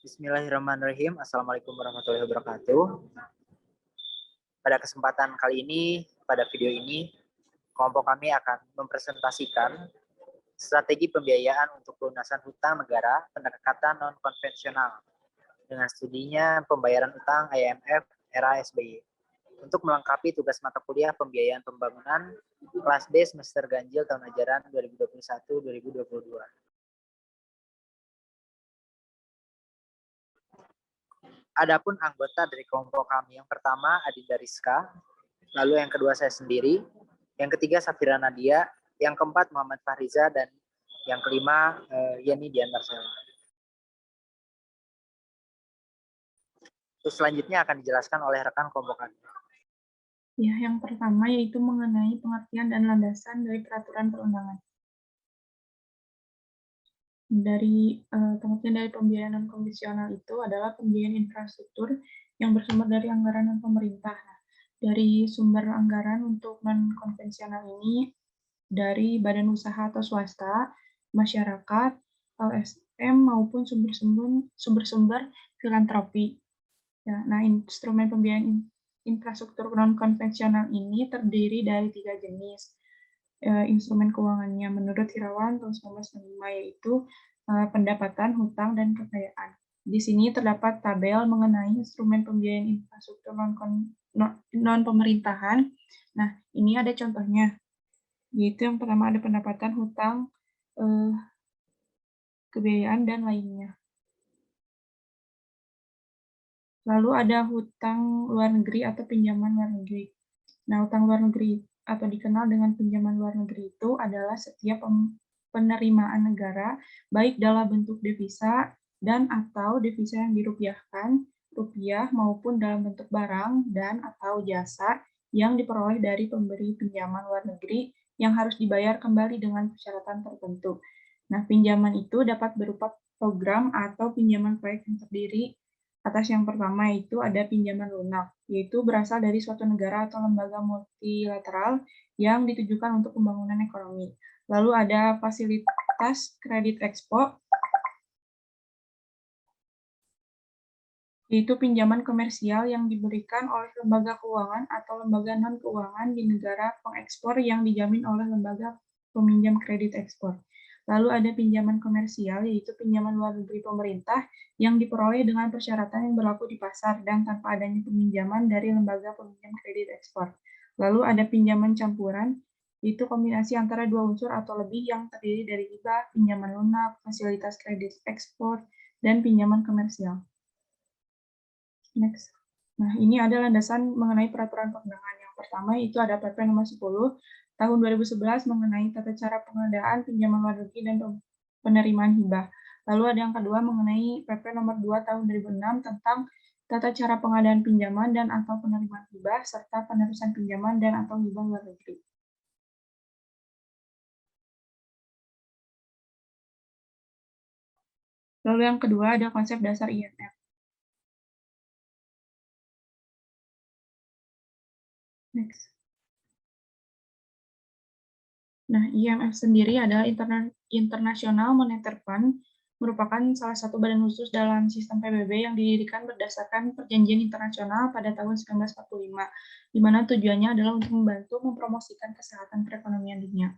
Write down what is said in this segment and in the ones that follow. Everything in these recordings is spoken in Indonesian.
Bismillahirrahmanirrahim. Assalamualaikum warahmatullahi wabarakatuh. Pada kesempatan kali ini, pada video ini, kelompok kami akan mempresentasikan strategi pembiayaan untuk pelunasan hutang negara pendekatan non-konvensional dengan studinya pembayaran utang IMF era SBY. Untuk melengkapi tugas mata kuliah pembiayaan pembangunan kelas D semester ganjil tahun ajaran 2021-2022. Adapun anggota dari kelompok kami yang pertama Adinda Rizka, lalu yang kedua saya sendiri, yang ketiga Safira Nadia, yang keempat Muhammad Fahriza, dan yang kelima Yeni Diantarsela. Terus selanjutnya akan dijelaskan oleh rekan kelompok kami. Ya, yang pertama yaitu mengenai pengertian dan landasan dari peraturan perundangan. Pengertian dari pembiayaan non konvensional itu adalah pembiayaan infrastruktur yang bersumber dari anggaran non pemerintah. Dari sumber anggaran untuk non konvensional ini dari badan usaha atau swasta, masyarakat, LSM maupun sumber-sumber filantropi. Ya, nah, instrumen pembiayaan infrastruktur non konvensional ini terdiri dari 3 jenis instrumen keuangannya menurut Hirawan tahun 1965, yaitu pendapatan, hutang, dan kekayaan. Di sini terdapat tabel mengenai instrumen pembiayaan infrastruktur non-pemerintahan. Nah, ini ada contohnya, yaitu yang pertama ada pendapatan, hutang, kebiayaan, dan lainnya. Lalu ada hutang luar negeri atau pinjaman luar negeri. Nah, hutang luar negeri atau dikenal dengan pinjaman luar negeri itu adalah setiap penerimaan negara, baik dalam bentuk devisa dan atau devisa yang dirupiahkan, rupiah maupun dalam bentuk barang dan atau jasa yang diperoleh dari pemberi pinjaman luar negeri yang harus dibayar kembali dengan persyaratan tertentu. Nah, pinjaman itu dapat berupa program atau pinjaman proyek yang terdiri atas yang pertama yaitu ada pinjaman lunak, yaitu berasal dari suatu negara atau lembaga multilateral yang ditujukan untuk pembangunan ekonomi. Lalu ada fasilitas kredit ekspor, yaitu pinjaman komersial yang diberikan oleh lembaga keuangan atau lembaga non-keuangan di negara pengekspor yang dijamin oleh lembaga peminjam kredit ekspor. Lalu ada pinjaman komersial, yaitu pinjaman luar negeri pemerintah yang diperoleh dengan persyaratan yang berlaku di pasar dan tanpa adanya peminjaman dari lembaga peminjam kredit ekspor. Lalu ada pinjaman campuran, yaitu kombinasi antara dua unsur atau lebih yang terdiri dari hibah, pinjaman lunak, fasilitas kredit ekspor, dan pinjaman komersial. Next. Nah, ini ada landasan mengenai peraturan perundangan. Yang pertama itu ada PP nomor 10 tahun 2011 mengenai tata cara pengadaan pinjaman luar negeri dan penerimaan hibah. Lalu ada yang kedua mengenai PP nomor 2 tahun 2006 tentang tata cara pengadaan pinjaman dan atau penerimaan hibah serta penerusan pinjaman dan atau hibah luar negeri. Lalu yang kedua ada konsep dasar IMF. Next. Nah, IMF sendiri adalah International Monetary Fund, merupakan salah satu badan khusus dalam sistem PBB yang didirikan berdasarkan perjanjian internasional pada tahun 1945, di mana tujuannya adalah untuk membantu mempromosikan kesehatan perekonomian dunia.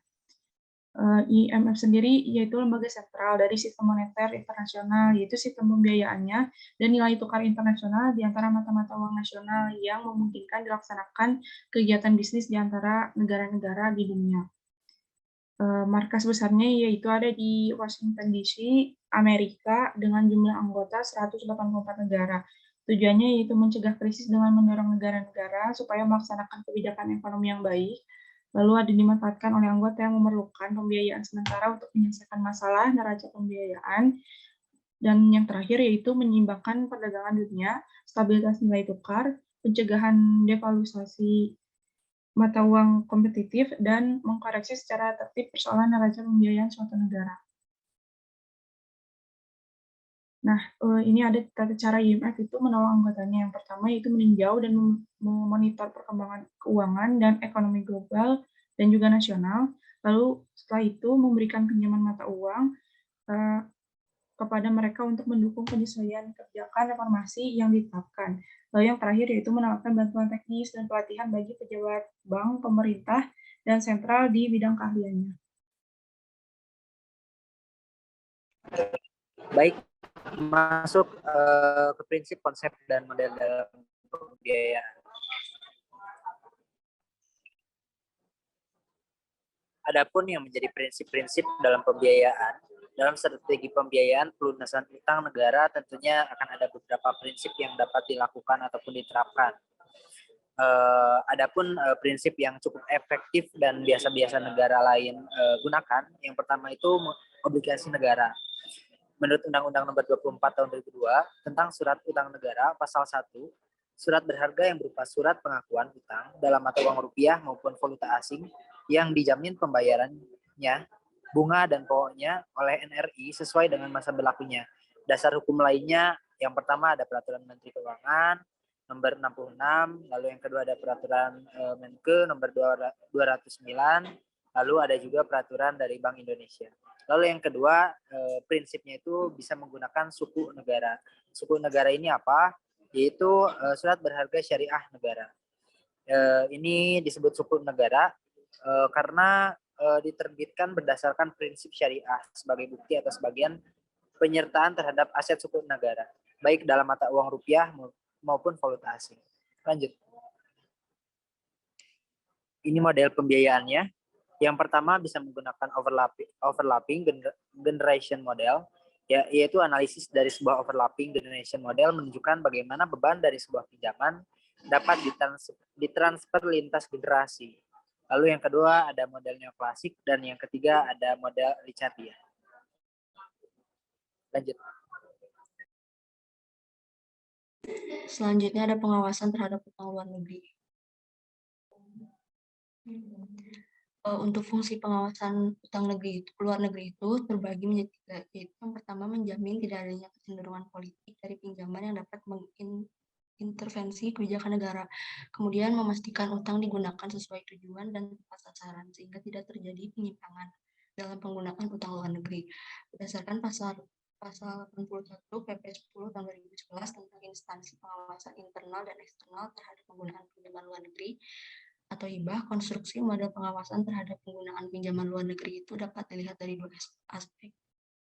IMF sendiri yaitu lembaga sentral dari sistem moneter internasional, yaitu sistem pembiayaannya dan nilai tukar internasional di antara mata-mata uang nasional yang memungkinkan dilaksanakan kegiatan bisnis di antara negara-negara di dunia. Markas besarnya yaitu ada di Washington DC, Amerika, dengan jumlah anggota 184 negara. Tujuannya yaitu mencegah krisis dengan mendorong negara-negara supaya melaksanakan kebijakan ekonomi yang baik, lalu ada dimanfaatkan oleh anggota yang memerlukan pembiayaan sementara untuk menyelesaikan masalah neraca pembiayaan, dan yang terakhir yaitu menyeimbangkan perdagangan dunia, stabilitas nilai tukar, pencegahan devaluasi mata uang kompetitif, dan mengkoreksi secara tertib persoalan neraca pembiayaan suatu negara. Nah, ini ada tata cara IMF itu menolong anggotanya. Yang pertama yaitu meninjau dan memonitor perkembangan keuangan dan ekonomi global dan juga nasional. Lalu setelah itu memberikan pinjaman mata uang, kepada mereka untuk mendukung penyesuaian kebijakan reformasi yang ditetapkan. Lalu yang terakhir yaitu menawarkan bantuan teknis dan pelatihan bagi pejabat bank, pemerintah, dan sentral di bidang keahliannya. Baik, masuk ke prinsip, konsep, dan model dalam pembiayaan. Adapun yang menjadi prinsip-prinsip dalam pembiayaan, dalam strategi pembiayaan pelunasan utang negara tentunya akan ada beberapa prinsip yang dapat dilakukan ataupun diterapkan. Adapun prinsip yang cukup efektif dan biasa-biasa negara lain gunakan, yang pertama itu obligasi negara. Menurut Undang-Undang Nomor 24 Tahun 2002 tentang Surat Utang Negara, Pasal 1, surat berharga yang berupa surat pengakuan utang dalam mata uang rupiah maupun valuta asing yang dijamin pembayarannya, bunga dan pokoknya oleh NRI sesuai dengan masa berlakunya. Dasar hukum lainnya, yang pertama ada Peraturan Menteri Keuangan nomor 66, lalu yang kedua ada Peraturan Menke nomor 209, lalu ada juga peraturan dari Bank Indonesia. Lalu yang kedua, prinsipnya itu bisa menggunakan suku negara. Suku negara ini apa? Yaitu surat berharga syariah negara. Ini disebut suku negara karena diterbitkan berdasarkan prinsip syariah sebagai bukti atas bagian penyertaan terhadap aset suku negara, baik dalam mata uang rupiah maupun valuta asing. Lanjut. Ini model pembiayaannya. Yang pertama bisa menggunakan overlapping generation model, yaitu analisis dari sebuah overlapping generation model menunjukkan bagaimana beban dari sebuah pinjaman dapat ditransfer lintas generasi. Lalu yang kedua ada model neoklasik dan yang ketiga ada model Richardian. Lanjut. Selanjutnya ada pengawasan terhadap utang luar negeri. Untuk fungsi pengawasan utang luar negeri itu terbagi menjadi tiga, yaitu yang pertama menjamin tidak adanya kecenderungan politik dari pinjaman yang dapat mengintervensi kebijakan negara. Kemudian memastikan utang digunakan sesuai tujuan dan tepat sasaran sehingga tidak terjadi penyimpangan dalam penggunaan utang luar negeri. Berdasarkan pasal 81 PP 10 tahun 2011 tentang instansi pengawasan internal dan eksternal terhadap penggunaan pinjaman luar negeri atau hibah, konstruksi model pengawasan terhadap penggunaan pinjaman luar negeri itu dapat dilihat dari dua aspek,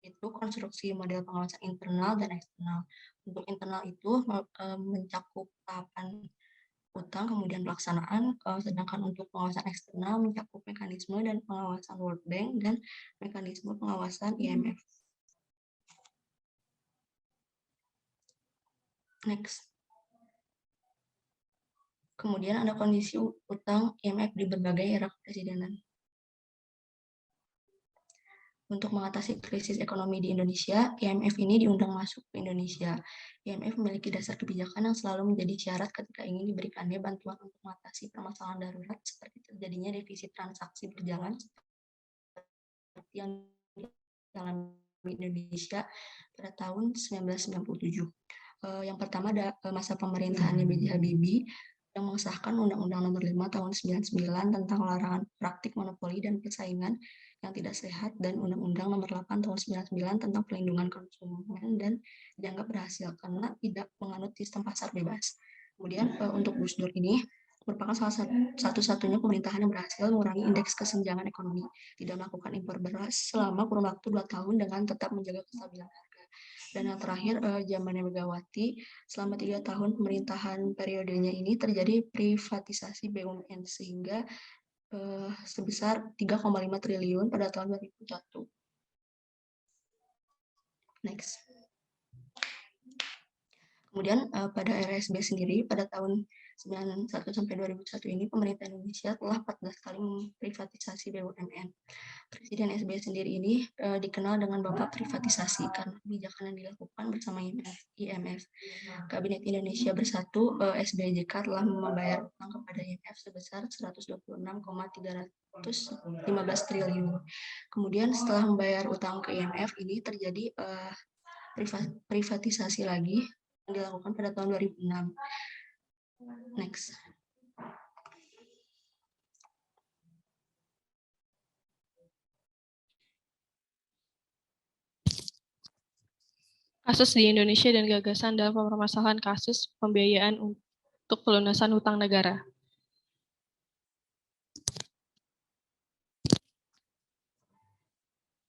yaitu konstruksi model pengawasan internal dan eksternal. Untuk internal itu mencakup tahapan utang kemudian pelaksanaan, sedangkan untuk pengawasan eksternal mencakup mekanisme dan pengawasan World Bank dan mekanisme pengawasan IMF. Next. Kemudian ada kondisi utang IMF di berbagai era kepresidenan. Untuk mengatasi krisis ekonomi di Indonesia, IMF ini diundang masuk ke Indonesia. IMF memiliki dasar kebijakan yang selalu menjadi syarat ketika ingin diberikannya bantuan untuk mengatasi permasalahan darurat seperti terjadinya defisit transaksi berjalan seperti yang dialami Indonesia pada tahun 1997. Yang pertama ada masa pemerintahannya B.J. Habibie yang mengesahkan Undang-Undang Nomor 5 Tahun 99 tentang larangan praktik monopoli dan persaingan yang tidak sehat dan Undang-Undang Nomor 8 Tahun 99 tentang pelindungan konsumen dan dianggap berhasil karena tidak menganut sistem pasar bebas. Kemudian untuk Gus Dur ini merupakan salah satu-satunya pemerintahan yang berhasil mengurangi indeks kesenjangan ekonomi, tidak melakukan impor beras selama kurun waktu 2 tahun dengan tetap menjaga kestabilan harga. Dan yang terakhir, zamannya Megawati, selama 3 tahun pemerintahan periodenya ini terjadi privatisasi BUMN sehingga sebesar 3,5 triliun pada tahun 2001. Next. Kemudian pada era SBY sendiri pada tahun 91 sampai 2001 ini pemerintah Indonesia telah 14 kali memprivatisasi BUMN. Presiden SBY sendiri ini dikenal dengan Bapak Privatisasi karena kebijakan yang dilakukan bersama IMF. Kabinet Indonesia Bersatu SBY-JK telah membayar utang kepada IMF sebesar 126,315 triliun. Kemudian setelah membayar utang ke IMF ini terjadi privatisasi lagi yang dilakukan pada tahun 2006. Next. kasus di Indonesia dan gagasan dalam permasalahan kasus pembiayaan untuk pelunasan hutang negara.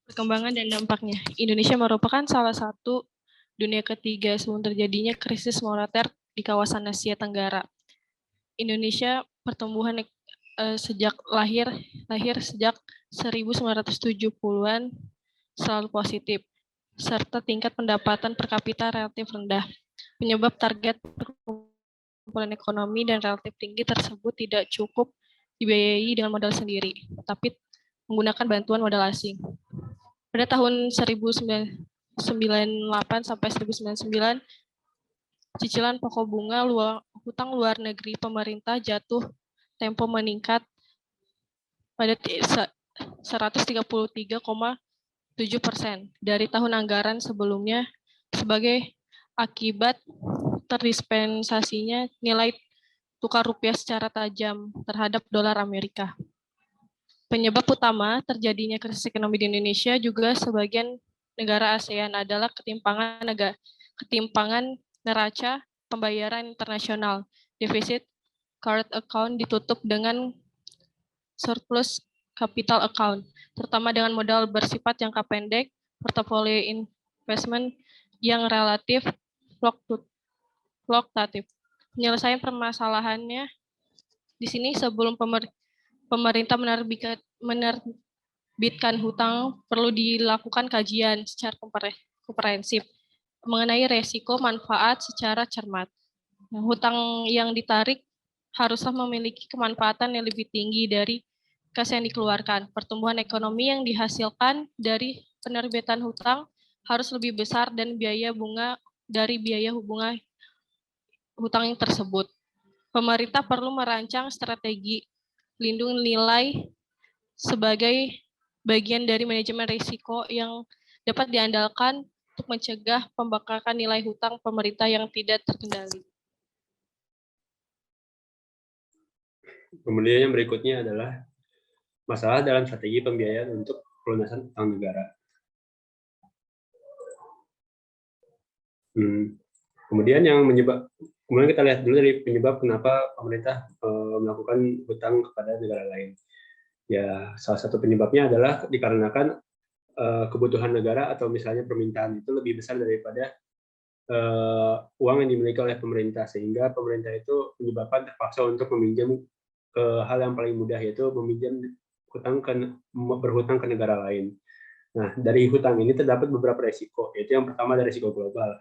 Perkembangan dan dampaknya. Indonesia merupakan salah satu dunia ketiga sebelum terjadinya krisis moneter di kawasan Asia Tenggara. Indonesia pertumbuhan sejak lahir sejak 1970-an selalu positif, serta tingkat pendapatan per kapita relatif rendah. Penyebab target pertumbuhan ekonomi dan relatif tinggi tersebut tidak cukup dibiayai dengan modal sendiri, tapi menggunakan bantuan modal asing. Pada tahun 1998 sampai 1999, cicilan pokok bunga hutang luar negeri pemerintah jatuh tempo meningkat pada 133,7% dari tahun anggaran sebelumnya sebagai akibat terdispensasinya nilai tukar rupiah secara tajam terhadap dolar Amerika. Penyebab utama terjadinya krisis ekonomi di Indonesia juga sebagian negara ASEAN adalah ketimpangan neraca pembayaran internasional. Defisit current account ditutup dengan surplus capital account, terutama dengan modal bersifat jangka pendek, portofolio investment yang relatif fluktuatif. Penyelesaian permasalahannya di sini sebelum pemerintah menerbitkan hutang perlu dilakukan kajian secara komprehensif mengenai resiko manfaat secara cermat. Nah, hutang yang ditarik haruslah memiliki kemanfaatan yang lebih tinggi dari kas yang dikeluarkan. Pertumbuhan ekonomi yang dihasilkan dari penerbitan hutang harus lebih besar dan biaya bunga hutang yang tersebut. Pemerintah perlu merancang strategi lindung nilai sebagai bagian dari manajemen risiko yang dapat diandalkan untuk mencegah pembengkakan nilai hutang pemerintah yang tidak terkendali. Kemudian yang berikutnya adalah masalah dalam strategi pembiayaan untuk pelunasan utang negara. Kemudian kita lihat dulu dari penyebab kenapa pemerintah melakukan hutang kepada negara lain. Ya, salah satu penyebabnya adalah dikarenakan kebutuhan negara atau misalnya permintaan itu lebih besar daripada uang yang dimiliki oleh pemerintah, sehingga pemerintah itu menyebabkan terpaksa untuk meminjam ke hal yang paling mudah, yaitu meminjam berhutang ke negara lain. Nah, dari hutang ini terdapat beberapa risiko, yaitu yang pertama ada risiko global.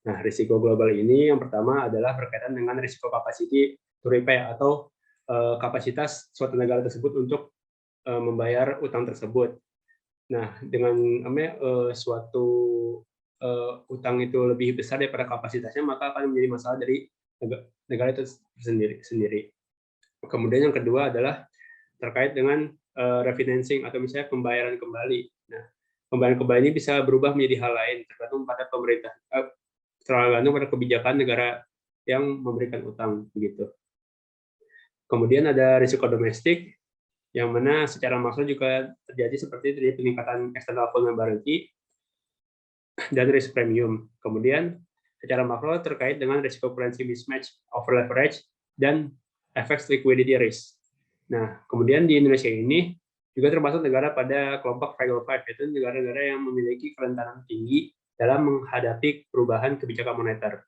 Nah, risiko global ini yang pertama adalah berkaitan dengan risiko capacity to repay atau kapasitas suatu negara tersebut untuk membayar utang tersebut. Nah, dengan suatu utang itu lebih besar daripada kapasitasnya, maka akan menjadi masalah dari negara itu sendiri. Kemudian yang kedua adalah terkait dengan refinancing atau misalnya pembayaran kembali. Nah, pembayaran kembali ini bisa berubah menjadi hal lain tergantung pada pemerintah, tergantung pada kebijakan negara yang memberikan utang begitu. Kemudian ada risiko domestik, yang mana secara makro juga terjadi seperti dari peningkatan external vulnerability dan risk premium. Kemudian secara makro terkait dengan risiko currency mismatch, over leverage, dan efek liquidity risk. Nah, kemudian di Indonesia ini juga termasuk negara pada kelompok Fragile Five, yaitu negara-negara yang memiliki kerentanan tinggi dalam menghadapi perubahan kebijakan moneter.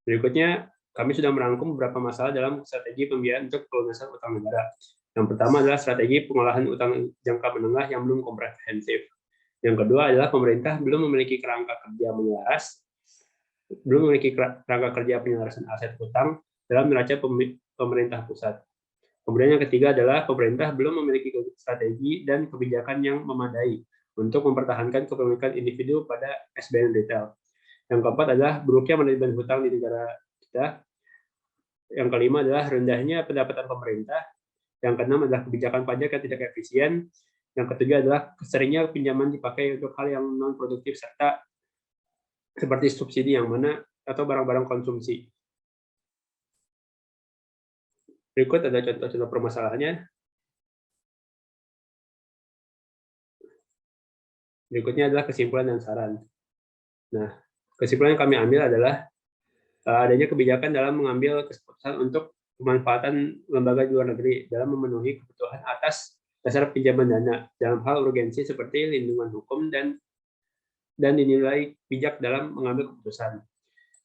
Berikutnya, kami sudah merangkum beberapa masalah dalam strategi pembiayaan untuk pelunasan utang negara. Yang pertama adalah strategi pengolahan utang jangka menengah yang belum komprehensif. Yang kedua adalah pemerintah belum memiliki kerangka kerja penyelarasan aset utang dalam neraca pemerintah pusat. Kemudian yang ketiga adalah pemerintah belum memiliki strategi dan kebijakan yang memadai untuk mempertahankan kepemilikan individu pada SBN retail. Yang keempat adalah buruknya manajemen hutang di negara kita. Yang kelima adalah rendahnya pendapatan pemerintah. Yang keenam adalah kebijakan pajak yang tidak efisien. Yang ketiga adalah seringnya pinjaman dipakai untuk hal yang non produktif serta seperti subsidi yang mana atau barang-barang konsumsi. Berikut ada contoh-contoh permasalahannya. Berikutnya adalah kesimpulan dan saran. Nah, kesimpulan yang kami ambil adalah adanya kebijakan dalam mengambil keputusan untuk pemanfaatan lembaga di luar negeri dalam memenuhi kebutuhan atas dasar pinjaman dana dalam hal urgensi seperti lindungan hukum dan dinilai bijak dalam mengambil keputusan.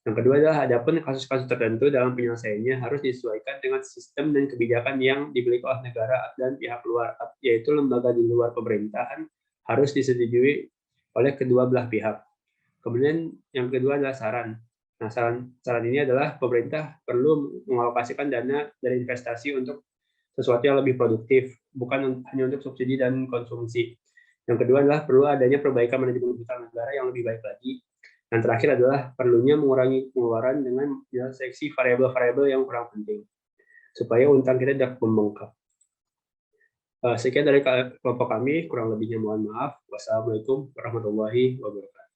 Yang kedua adalah adapun kasus-kasus tertentu dalam penyelesaiannya harus disesuaikan dengan sistem dan kebijakan yang dimiliki oleh negara dan pihak luar, yaitu lembaga di luar pemerintahan harus disetujui oleh kedua belah pihak. Kemudian yang kedua adalah saran. Nah, saran ini adalah pemerintah perlu mengalokasikan dana dari investasi untuk sesuatu yang lebih produktif, bukan hanya untuk subsidi dan konsumsi. Yang kedua adalah perlu adanya perbaikan manajemen utang negara yang lebih baik lagi. Yang terakhir adalah perlunya mengurangi pengeluaran dengan menyeleksi variabel-variabel yang kurang penting, supaya utang kita tidak membengkak. Sekian dari kelompok kami, kurang lebihnya mohon maaf. Wassalamualaikum warahmatullahi wabarakatuh.